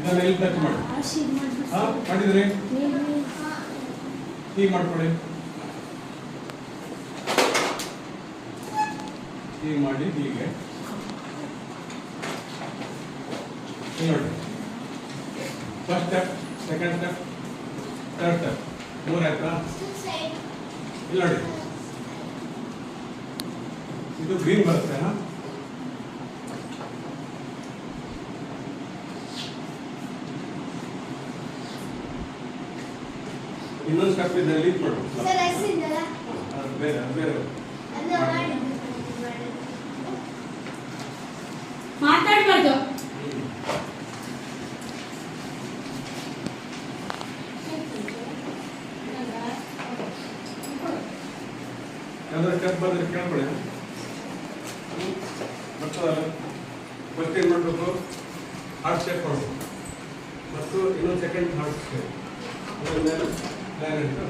ಇದನ್ನ ಎಲ್ಲಿ ಟಚ್ ಮಾಡಿ ಮಾಡಿದ್ರಿ ಹೀಗೆ ಮಾಡ್ಕೊಳ್ಳಿ. ಹೀಗೆ ಮಾಡಿ ಹೀಗೆ ನೋಡಿ. First step, second step, third step, ಮೂರಾಯ್ತಾ? ಇಲ್ಲ ನೋಡಿ, ಇದು ಗ್ರೀನ್ ಬರುತ್ತೆ. ಇನ್ನೊಂದು ಸ್ಟೆಪ್ ಇದೆ, ಲೀಪ್ ಮಾಡು. ಬೇರೆ ಬೇರೆ ಮಾತಾಡ್ಬಾರ್ದು. ಯಾವ್ದಾದ್ರು ಸ್ಟೆಪ್ ಬಂದ್ರೆ ಕೇಳ್ಕೊಳ್ಳಿ. ಬರ್ತದಲ್ಲ, ಫಸ್ಟ್ ಏನು ಮಾಡಬೇಕು? ಹಾರ್ಟ್ ಸ್ಟೆಪ್ ಮಾಡಬೇಕು ಮತ್ತು ಇನ್ನೊಂದು ಸೆಕೆಂಡ್ ಹಾರ್ಟ್ ಸ್ಟೆಪ್. ಆಮೇಲೆ ಪ್ಲಾನ್ ಇಟ್ಟು